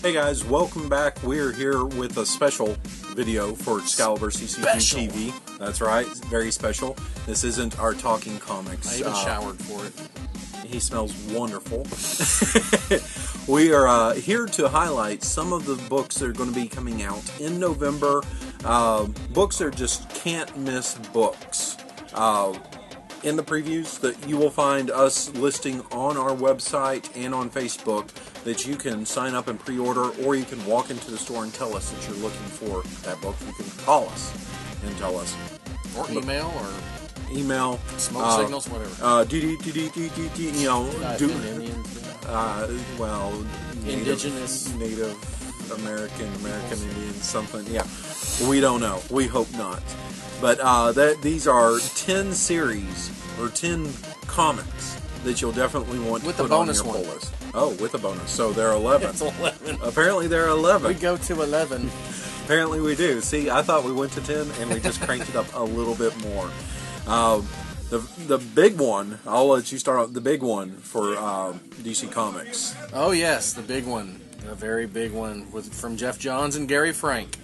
Hey guys, welcome back. We're here with a special video for ExcaliburCCGTV. That's right, very special. This isn't our talking comics. I even showered for it. He smells wonderful. We are here to highlight some of the books that are going to be coming out in November. Books that are just can't miss books. In the previews that you will find us listing on our website and on Facebook that you can sign up and pre-order, or you can walk into the store and tell us that you're looking for that book. You can call us and tell us. Or email, smoke signals, whatever. You know, Indigenous, Native American Indian, something. Yeah, we don't know. We hope not. But these are 10 series or 10 comics that you'll definitely want to put on your pull list. Oh, with a bonus. So there are 11. It's 11. Apparently there are 11. We go to 11. Apparently we do. See, I thought we went to 10 and we just cranked it up a little bit more. The big one, I'll let you start out. The big one for DC Comics. Oh yes, the big one. A very big one from Jeff Johns and Gary Frank.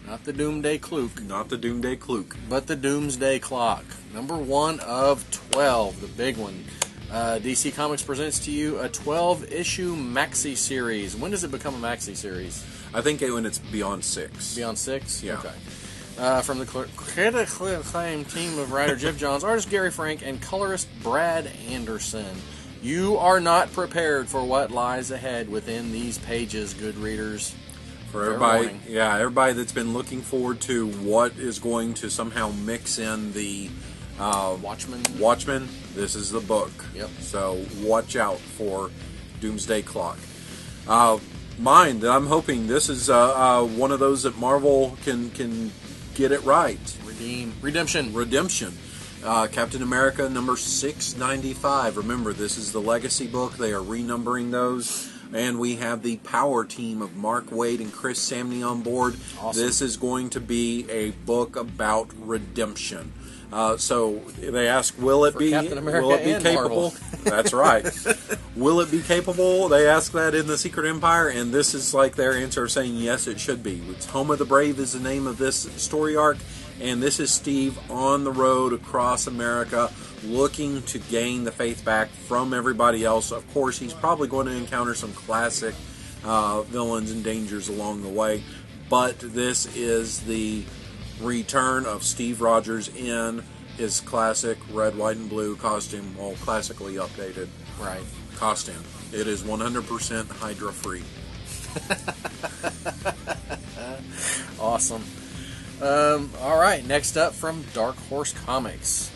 Not the Doomsday Cloak. Not the Doomsday Cloak. But the Doomsday Clock. Number 1 of 12. The big one. DC Comics presents to you a 12-issue maxi series. When does it become a maxi series? I think when it's beyond 6. Beyond 6? Yeah. Okay. From the critically acclaimed team of writer Jeff Johns, artist Gary Frank, and colorist Brad Anderson. You are not prepared for what lies ahead within these pages, good readers. For everybody that's been looking forward to what is going to somehow mix in the Watchmen, this is the book. Yep. So watch out for Doomsday Clock. Mine, that I'm hoping this is one of those that Marvel can get it right. Redemption. Captain America number 695. Remember, this is the legacy book. They are renumbering those. And we have the power team of Mark Waid and Chris Samney on board. Awesome. This is going to be a book about redemption. So they ask, will it be capable? That's right. Will it be capable? They ask that in the Secret Empire, and this is like their answer saying yes, it should be. It's Home of the Brave is the name of this story arc, and this is Steve on the road across America looking to gain the faith back from everybody else. Of course, he's probably going to encounter some classic villains and dangers along the way, but this is the return of Steve Rogers in his classic red, white, and blue costume, well, classically updated costume. It is 100% Hydra free. Awesome. All right, next up from Dark Horse Comics.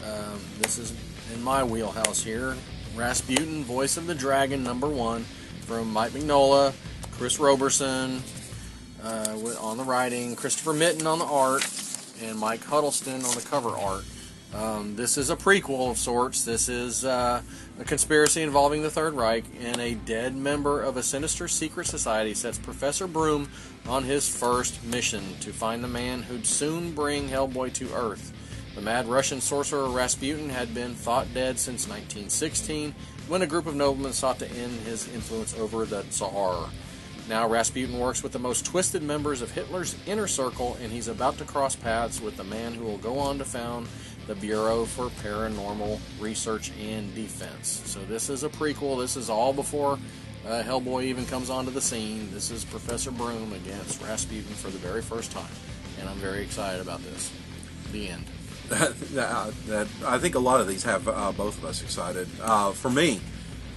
This is in my wheelhouse here. Rasputin, Voice of the Dragon, number 1, from Mike Mignola, Chris Roberson on the writing, Christopher Mitten on the art, and Mike Huddleston on the cover art. This is a prequel of sorts. This is a conspiracy involving the Third Reich, and a dead member of a sinister secret society sets Professor Broom on his first mission to find the man who'd soon bring Hellboy to Earth. The mad Russian sorcerer Rasputin had been thought dead since 1916, when a group of noblemen sought to end his influence over the Tsar. Now Rasputin works with the most twisted members of Hitler's inner circle, and he's about to cross paths with the man who will go on to found the Bureau for Paranormal Research and Defense. So this is a prequel. This is all before Hellboy even comes onto the scene. This is Professor Broom against Rasputin for the very first time, and I'm very excited about this. The end. I think a lot of these have both of us excited. For me,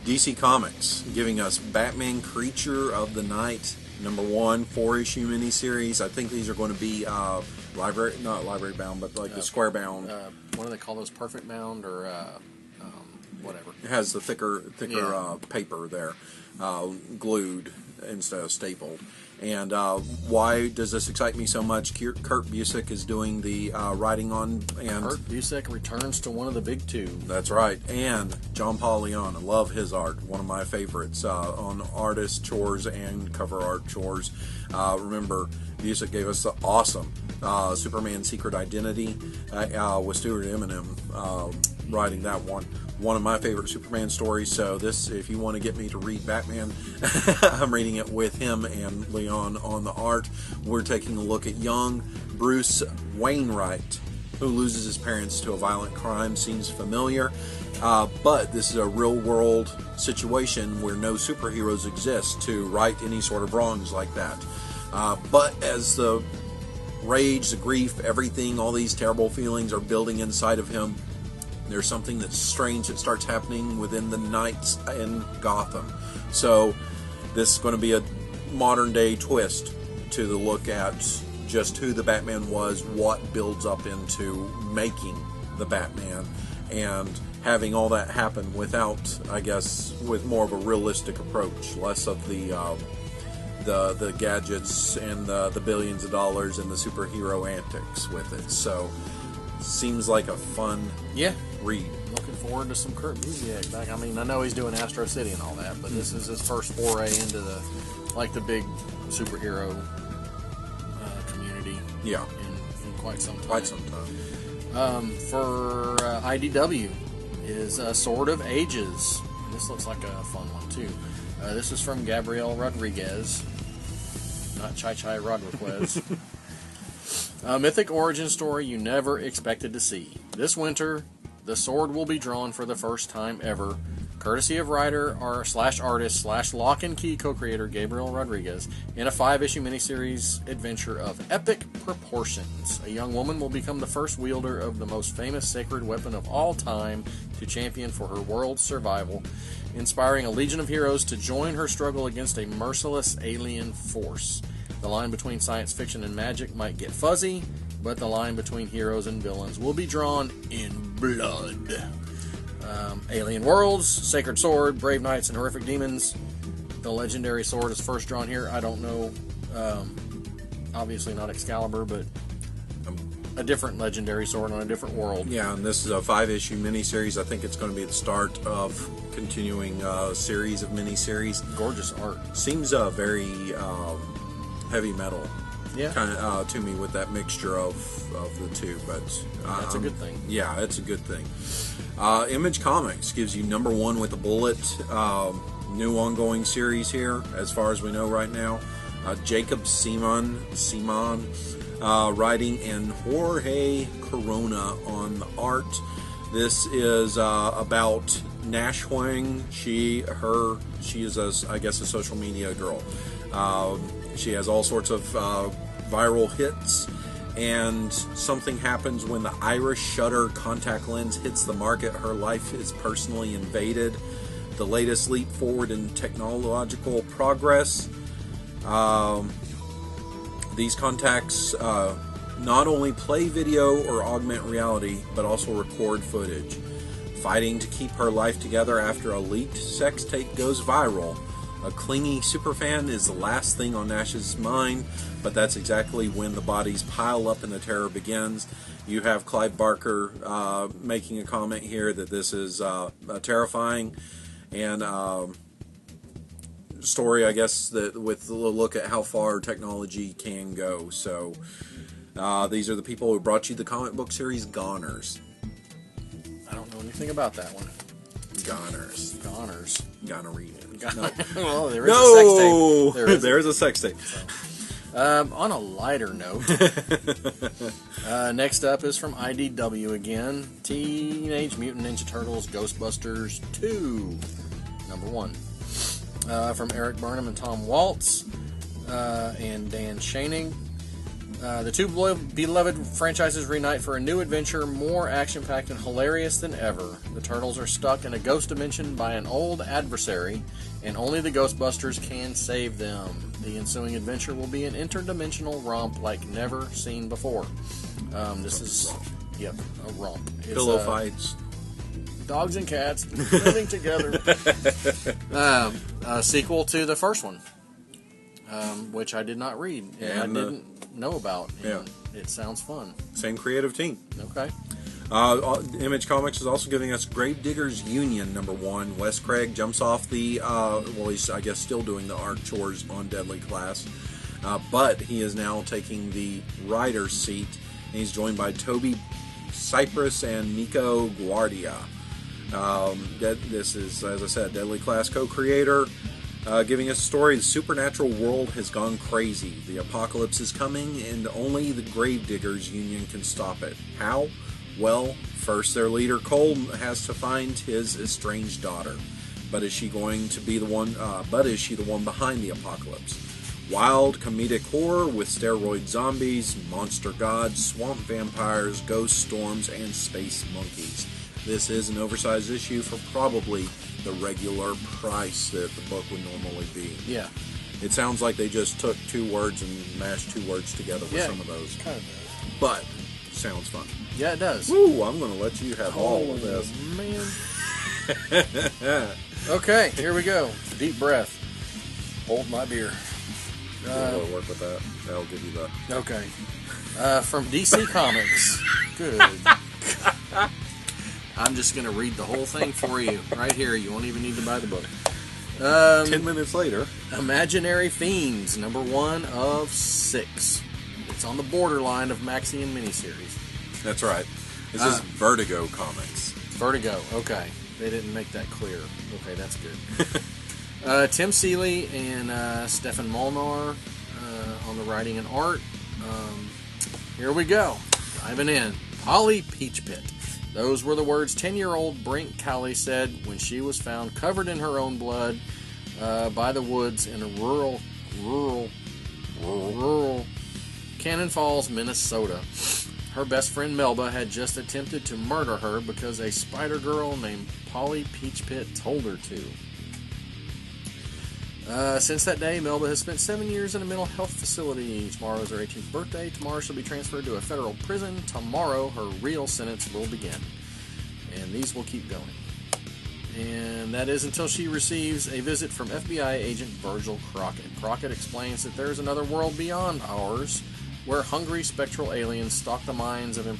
DC Comics giving us Batman Creature of the Night, number 1, 4-issue miniseries. I think these are going to be not library bound, but like the square bound. What do they call those? Perfect bound or whatever. It has the thicker paper there, glued instead of stapled. And why does this excite me so much? Kurt Busiek is doing the writing on, and Kurt Busiek returns to one of the big two. That's right. And John Paul Leon, I love his art. One of my favorites on artist chores and cover art chores. Remember, Busiek gave us the awesome Superman Secret Identity with Stuart Eminem writing that one. one of my favorite Superman stories. So this, if you want to get me to read Batman, I'm reading it with him and Leon on the art. We're taking a look at young Bruce Wainwright, who loses his parents to a violent crime. Seems familiar, but this is a real-world situation where no superheroes exist to right any sort of wrongs like that. But as the rage, the grief, everything, all these terrible feelings are building inside of him, there's something that's strange that starts happening within the nights in Gotham. So this is going to be a modern-day twist to the look at just who the Batman was, what builds up into making the Batman, and having all that happen without, I guess, with more of a realistic approach, less of the gadgets and the billions of dollars and the superhero antics with it. So seems like a fun read. Looking forward to some Kurt Busiek back. I mean, I know he's doing Astro City and all that, but this is his first foray into the big superhero community. Yeah, in quite some time. Quite some time. For IDW is Sword of Ages. This looks like a fun one too. This is from Gabriel Rodriguez, not Chai Chai Rodriguez. A mythic origin story you never expected to see. This winter, the sword will be drawn for the first time ever, courtesy of writer /artist /Lock and Key co-creator Gabriel Rodriguez, in a 5-issue miniseries adventure of epic proportions. A young woman will become the first wielder of the most famous sacred weapon of all time to champion for her world's survival, inspiring a legion of heroes to join her struggle against a merciless alien force. The line between science fiction and magic might get fuzzy, but the line between heroes and villains will be drawn in blood. Alien worlds, sacred sword, brave knights, and horrific demons. The legendary sword is first drawn here. I don't know, obviously not Excalibur, but a different legendary sword on a different world. Yeah, and this is a 5-issue miniseries. I think it's going to be the start of continuing series of miniseries. Gorgeous art. Seems very heavy metal, kind of to me, with that mixture of the two. But that's a good thing. Yeah, it's a good thing. Image Comics gives you number 1 with a bullet. New ongoing series here, as far as we know right now. Jacob Simon writing, and Jorge Corona on the art. This is about Nash Huang. She is, I guess, a social media girl. She has all sorts of viral hits, and something happens when the Iris Shutter contact lens hits the market. Her life is personally invaded. The latest leap forward in technological progress. These contacts not only play video or augment reality, but also record footage. Fighting to keep her life together after a leaked sex tape goes viral. A clingy superfan is the last thing on Nash's mind, but that's exactly when the bodies pile up and the terror begins. You have Clive Barker making a comment here that this is terrifying and story, I guess, that with a look at how far technology can go. So these are the people who brought you the comic book series Goners. I don't know anything about that one. Goners. Gonorrhea. No. Well, there is a sex tape. There is a sex tape. On a lighter note, next up is from IDW again. Teenage Mutant Ninja Turtles Ghostbusters 2, number 1. From Eric Burnham and Tom Waltz and Dan Schoening. The two beloved franchises reunite for a new adventure, more action-packed and hilarious than ever. The Turtles are stuck in a ghost dimension by an old adversary, and only the Ghostbusters can save them. The ensuing adventure will be an interdimensional romp like never seen before. This is, a romp. It's, pillow fights. Dogs and cats living together. A sequel to the first one, which I did not read, and I didn't know about. And it sounds fun. Same creative team. Okay. Image Comics is also giving us Gravediggers Union number 1. Wes Craig jumps off the he's, I guess, still doing the art chores on Deadly Class, but he is now taking the writer's seat, and he's joined by Toby Cypress and Nico Guardia. This is, as I said, Deadly Class co-creator, giving us a story. The supernatural world has gone crazy. The apocalypse is coming, and only the Gravediggers Union can stop it. How? Well, first their leader Cole has to find his estranged daughter. But is she going to be the one? Is she the one behind the apocalypse? Wild comedic horror with steroid zombies, monster gods, swamp vampires, ghost storms, and space monkeys. This is an oversized issue for probably the regular price that the book would normally be. Yeah. It sounds like they just took 2 words and mashed 2 words together with some of those. Kind of does. But sounds fun. Yeah, it does. Woo! I'm going to let you have all of this. Man. Okay, here we go. Deep breath. Hold my beer. We'll work with that. That'll give you the... Okay. From DC Comics. Good. I'm just going to read the whole thing for you. Right here. You won't even need to buy the book. 10 minutes later. Imaginary Fiends, number 1 of 6. It's on the borderline of Maxian miniseries. That's right. This is Vertigo Comics. Vertigo, okay. They didn't make that clear. Okay, that's good. Tim Seeley and Stefan Molnar on the writing and art. Here we go. Diving in. Polly Peachpit. Those were the words 10-year-old Brink Cowley said when she was found covered in her own blood by the woods in a rural Cannon Falls, Minnesota. Her best friend Melba had just attempted to murder her because a spider girl named Polly Peachpit told her to. Since that day, Melba has spent 7 years in a mental health facility. Tomorrow is her 18th birthday. Tomorrow she'll be transferred to a federal prison. Tomorrow her real sentence will begin. And these will keep going. And that is until she receives a visit from FBI agent Virgil Crockett. Crockett explains that there is another world beyond ours, where hungry spectral aliens stalk the minds of the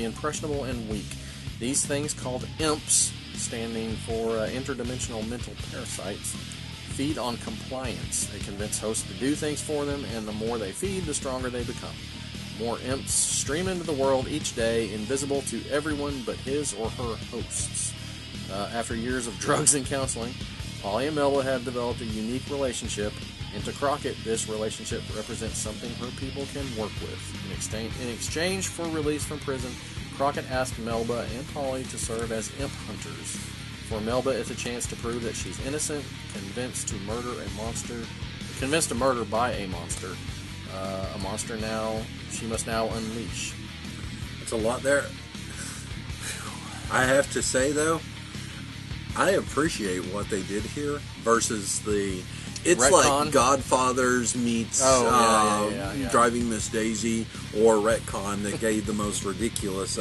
impressionable and weak. These things called imps, standing for interdimensional mental parasites, feed on compliance. They convince hosts to do things for them, and the more they feed, the stronger they become. More imps stream into the world each day, invisible to everyone but his or her hosts. After years of drugs and counseling, Polly and Melba have developed a unique relationship, and to Crockett, this relationship represents something her people can work with. In exchange for release from prison, Crockett asked Melba and Polly to serve as imp hunters. For Melba, it's a chance to prove that she's innocent, convinced to murder by a monster. A monster she must now unleash. It's a lot there. I have to say, though, I appreciate what they did here versus it's retcon. Like Godfathers meets Driving Miss Daisy, or retcon that gave the most ridiculous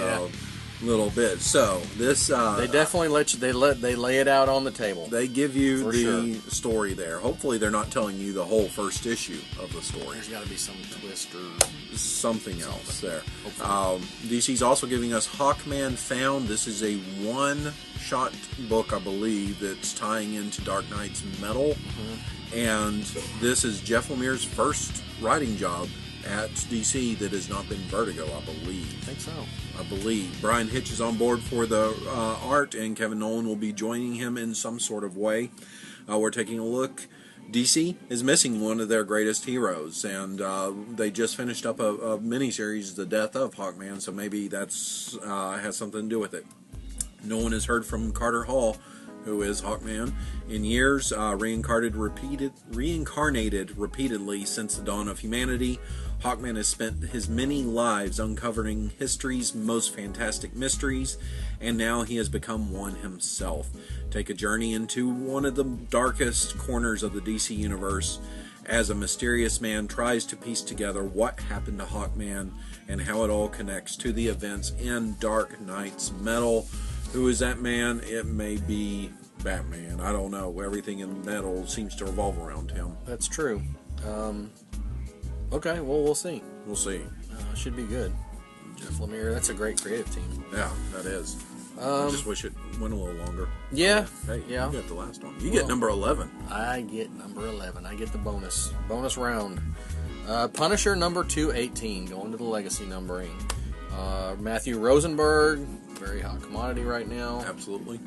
little bit. So this they definitely they lay it out on the table. They give you the story there. Hopefully they're not telling you the whole first issue of the story. There's got to be some twist or something else there. DC's also giving us Hawkman Found. This is a one-shot book, I believe, that's tying into Dark Knight's Metal. And this is Jeff Lemire's first writing job at DC that has not been Vertigo, I believe. I think so. I believe. Brian Hitch is on board for the art, and Kevin Nolan will be joining him in some sort of way. We're taking a look. DC is missing one of their greatest heroes, and they just finished up a miniseries, The Death of Hawkman, so maybe that's has something to do with it. No one has heard from Carter Hall, who is Hawkman, in years, reincarnated repeatedly since the dawn of humanity. Hawkman has spent his many lives uncovering history's most fantastic mysteries, and now he has become one himself. Take a journey into one of the darkest corners of the DC universe as a mysterious man tries to piece together what happened to Hawkman and how it all connects to the events in Dark Knight's Metal. Who is that man? It may be Batman. I don't know. Everything in metal seems to revolve around him. That's true. Okay, well, we'll see. We'll see. Should be good. Jeff Lemire, that's a great creative team. Yeah, that is. I just wish it went a little longer. Yeah. Hey, yeah. You got the last one. You get number 11. I get number 11. I get the bonus round. Punisher number 218, going to the legacy numbering. Matthew Rosenberg, very hot commodity right now. Absolutely.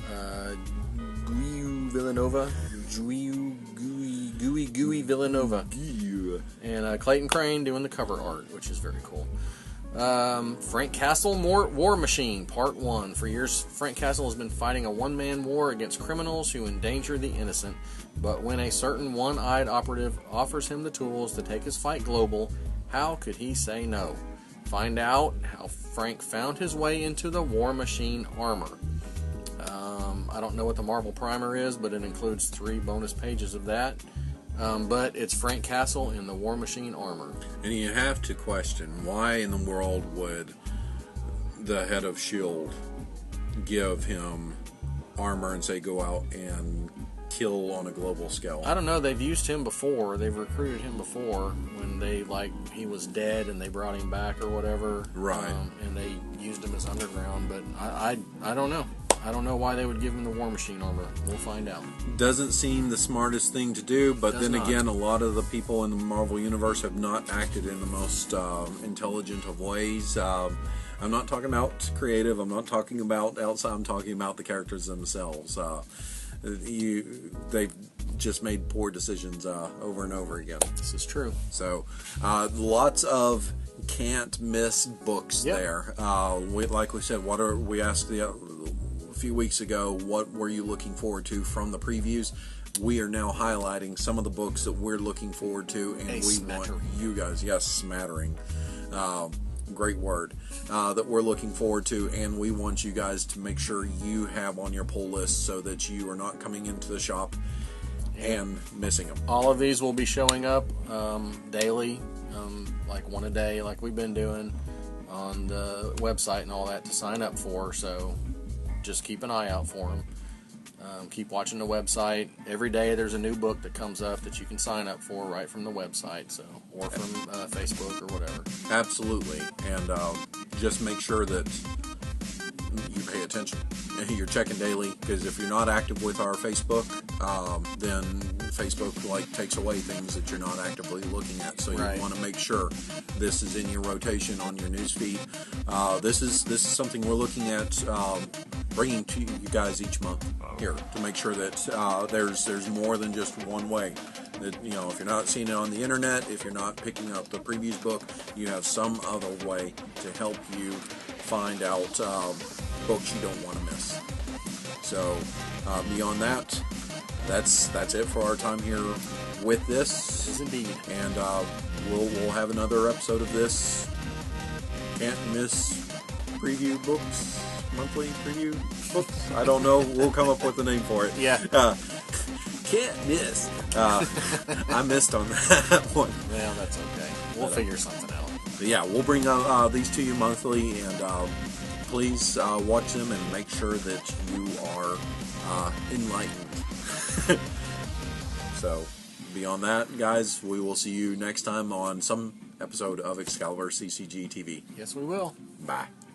Gooey Villanova. Gooey Villanova. And Clayton Crane doing the cover art, which is very cool. Frank Castle, War Machine, Part 1. For years, Frank Castle has been fighting a one-man war against criminals who endanger the innocent. But when a certain one-eyed operative offers him the tools to take his fight global, how could he say no? Find out how Frank found his way into the War Machine armor. I don't know what the Marvel Primer is, but it includes 3 bonus pages of that. But it's Frank Castle in the War Machine armor. And you have to question, why in the world would the head of S.H.I.E.L.D. give him armor and say go out and kill on a global scale? I don't know. They've used him before. They've recruited him before when he was dead and they brought him back or whatever. Right. And they used him as underground. But I don't know. I don't know why they would give him the War Machine armor. We'll find out. Doesn't seem the smartest thing to do, but then again, a lot of the people in the Marvel Universe have not acted in the most intelligent of ways. I'm not talking about creative. I'm not talking about outside. I'm talking about the characters themselves. They've just made poor decisions over and over again. This is true. So, lots of can't miss books there. Like we said, we asked a few weeks ago, what were you looking forward to from the previews? We are now highlighting some of the books that we're looking forward to, and we want you guys, smattering, great word, that we're looking forward to, and we want you guys to make sure you have on your pull list so that you are not coming into the shop and missing them. All of these will be showing up daily, like one a day, like we've been doing on the website and all that to sign up for, so just keep an eye out for them. Keep watching the website. Every day there's a new book that comes up that you can sign up for right from the website, or from Facebook or whatever. Absolutely, and just make sure that you pay attention. You're checking daily, because if you're not active with our Facebook, then Facebook takes away things that you're not actively looking at. So you want to make sure this is in your rotation on your news feed. This is something we're looking at bringing to you guys each month here to make sure that there's more than just one way. That, if you're not seeing it on the internet, if you're not picking up the previews book, you have some other way to help you find out books you don't want to miss. So beyond that, that's it for our time here with this. Yes, indeed. And we'll have another episode of this can't miss preview books, monthly preview books. I don't know. We'll come up with a name for it. Yeah. Can't miss. I missed on that one. Well, that's okay. We'll figure something out. But yeah, we'll bring these to you monthly, and please watch them and make sure that you are enlightened. So, beyond that, guys, we will see you next time on some episode of ExcaliburCCGTV. Yes, we will. Bye.